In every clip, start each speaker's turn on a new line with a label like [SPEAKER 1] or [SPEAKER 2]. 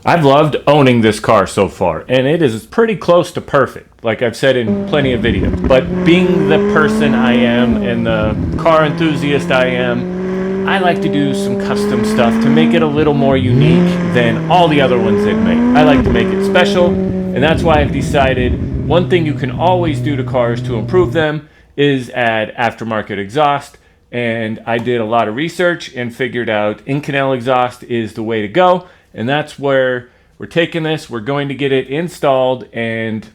[SPEAKER 1] I've loved owning this car so far, and it is pretty close to perfect, like I've said in plenty of videos. But being the person I am and the car enthusiast I am, I like to do some custom stuff to make it a little more unique than all the other ones they've made. I like to make it special, and that's why I've decided one thing you can always do to cars to improve them is add aftermarket exhaust. And I did a lot of research and figured out Inconel exhaust is the way to go. And that's where we're taking this. We're going to get it installed. And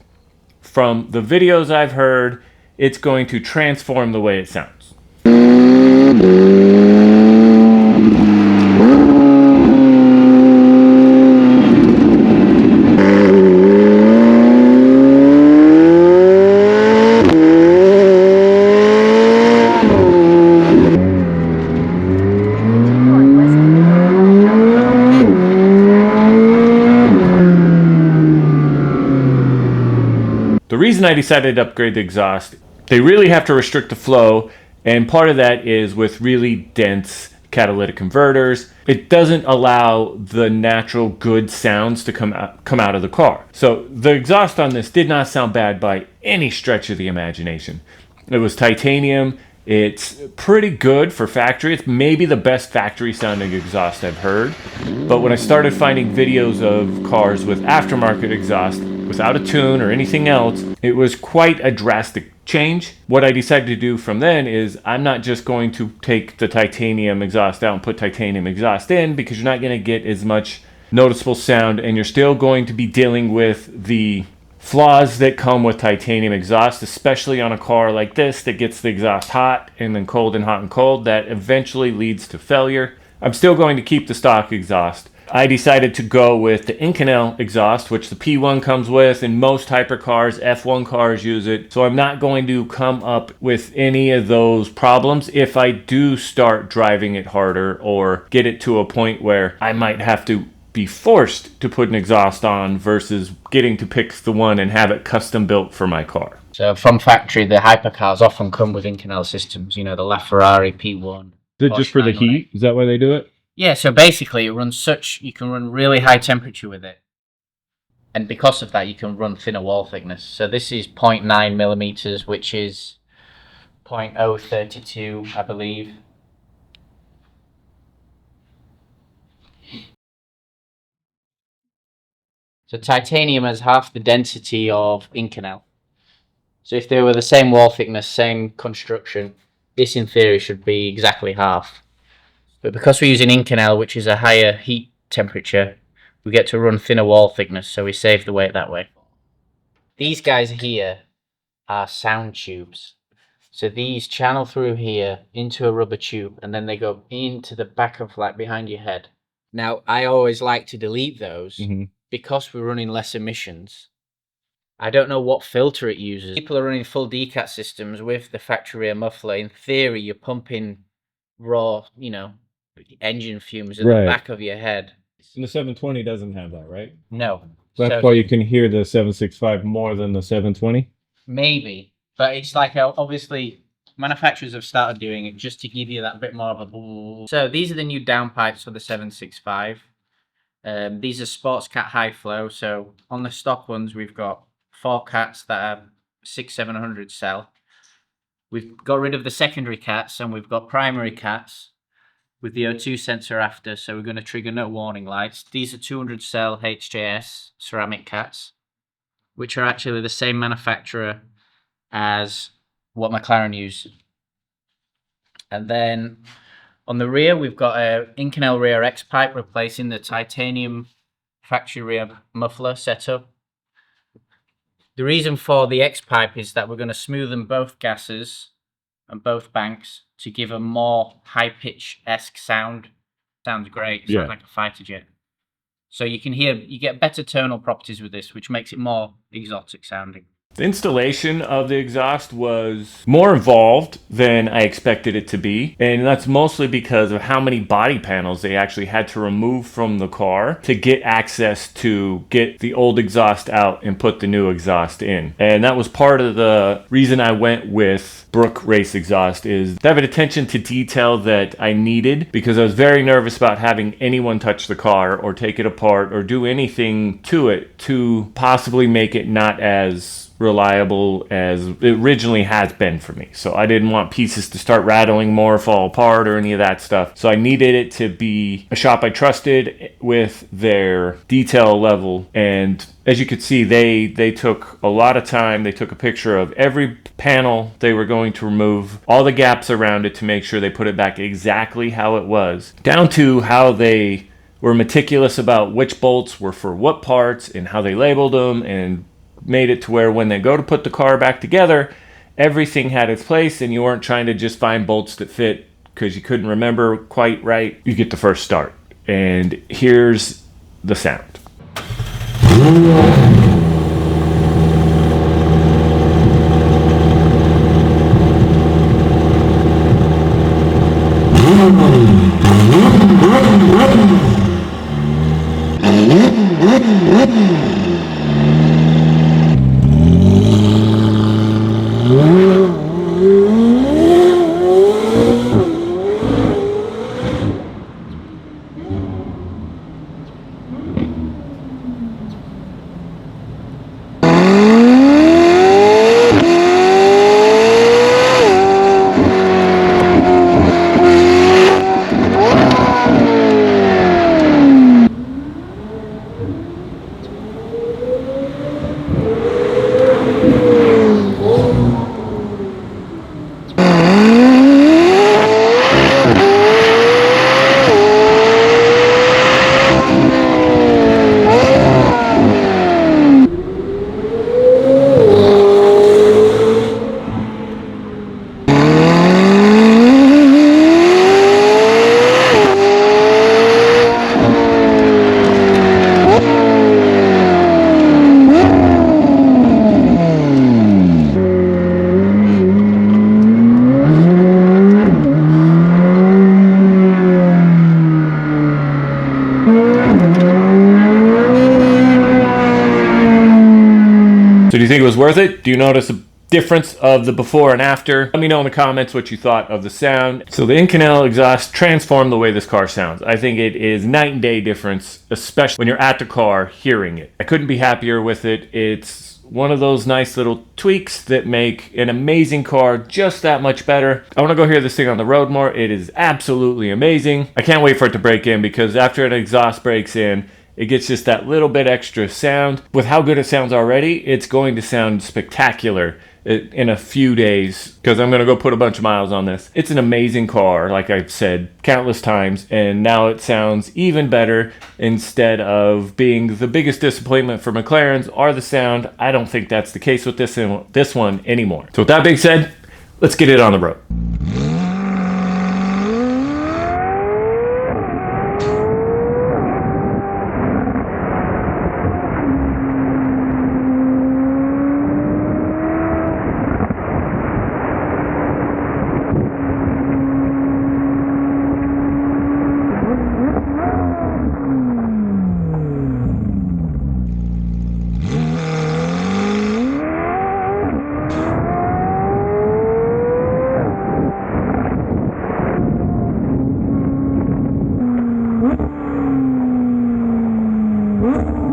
[SPEAKER 1] from the videos I've heard, it's going to transform the way it sounds. The reason I decided to upgrade the exhaust, they really have to restrict the flow, and part of that is with really dense catalytic converters. It doesn't allow the natural good sounds to come out of the car. So the exhaust on this did not sound bad by any stretch of the imagination. It was titanium. It's pretty good for factory. It's maybe the best factory sounding exhaust I've heard. But when I started finding videos of cars with aftermarket exhaust without a tune or anything else, it was quite a drastic change. What I decided to do from then is I'm not just going to take the titanium exhaust out and put titanium exhaust in, because you're not going to get as much noticeable sound, and you're still going to be dealing with the flaws that come with titanium exhaust, especially on a car like this that gets the exhaust hot and then cold and hot and cold. That eventually leads to failure. I'm still going to keep the stock exhaust. I decided to go with the Inconel exhaust, which the P1 comes with, and most hypercars, F1 cars use it. So I'm not going to come up with any of those problems if I do start driving it harder or get it to a point where I might have to be forced to put an exhaust on versus getting to pick the one and have it custom built for my car.
[SPEAKER 2] So from factory, the hypercars often come with Inconel systems. You know, the LaFerrari P1.
[SPEAKER 1] Is it just for the heat? Is that why they do it?
[SPEAKER 2] Yeah, so basically it runs you can run really high temperature with it. And because of that, you can run thinner wall thickness. So this is 0.9 millimeters, which is 0.032, I believe. So titanium has half the density of Inconel. So if they were the same wall thickness, same construction, this in theory should be exactly half. But because we're using Inconel, which is a higher heat temperature, we get to run thinner wall thickness, so we save the weight that way. These guys here are sound tubes. So these channel through here into a rubber tube, and then they go into the back of, like, behind your head. Now, I always like to delete those because we're running less emissions. I don't know what filter it uses. People are running full decat systems with the factory rear muffler. In theory, you're pumping raw, engine fumes in the back of your head.
[SPEAKER 1] And the 720 doesn't have that, right?
[SPEAKER 2] No.
[SPEAKER 1] That's why you can hear the 765 more than the 720?
[SPEAKER 2] Maybe. But it's like, obviously, manufacturers have started doing it just to give you that bit more of a boo. So these are the new downpipes for the 765. These are Sports Cat high flow. So on the stock ones, we've got 4 cats that are 600-700 cell. We've got rid of the secondary cats, and we've got primary cats with the O2 sensor after, so we're going to trigger no warning lights. These are 200 cell HJS ceramic cats, which are actually the same manufacturer as what McLaren use. And then on the rear, we've got a Inconel rear X pipe replacing the titanium factory rear muffler setup. The reason for the X pipe is that we're going to smoothen both gases and both banks to give a more high-pitch-esque sound. Sounds great. Sounds like a fighter jet. So you get better tonal properties with this, which makes it more exotic sounding.
[SPEAKER 1] The installation of the exhaust was more involved than I expected it to be, and that's mostly because of how many body panels they actually had to remove from the car to get access to get the old exhaust out and put the new exhaust in. And that was part of the reason I went with Brook Race exhaust, is they have an attention to detail that I needed, because I was very nervous about having anyone touch the car or take it apart or do anything to it to possibly make it not as reliable as it originally has been for me. So I didn't want pieces to start rattling more, fall apart, or any of that stuff. So I needed it to be a shop I trusted with their detail level. And as you could see, they took a lot of time. They took a picture of every panel they were going to remove, all the gaps around it, to make sure they put it back exactly how it was, down to how they were meticulous about which bolts were for what parts and how they labeled them, and made it to where when they go to put the car back together, everything had its place and you weren't trying to just find bolts that fit because you couldn't remember quite right. You get the first start, and here's the sound. So do you think it was worth it? Do you notice a difference of the before and after? Let me know in the comments what you thought of the sound. So the Inconel exhaust transformed the way this car sounds. I think it is night and day difference, especially when you're at the car hearing it. I couldn't be happier with it. It's one of those nice little tweaks that make an amazing car just that much better. I want to go hear this thing on the road more. It is absolutely amazing. I can't wait for it to break in, because after an exhaust breaks in, it gets just that little bit extra sound. With how good it sounds already, it's going to sound spectacular in a few days, because I'm going to go put a bunch of miles on this. It's an amazing car, like I've said countless times, and now it sounds even better. Instead of being the biggest disappointment for McLarens are the sound, I don't think that's the case with this one anymore. So with that being said, let's get it on the road. Woo!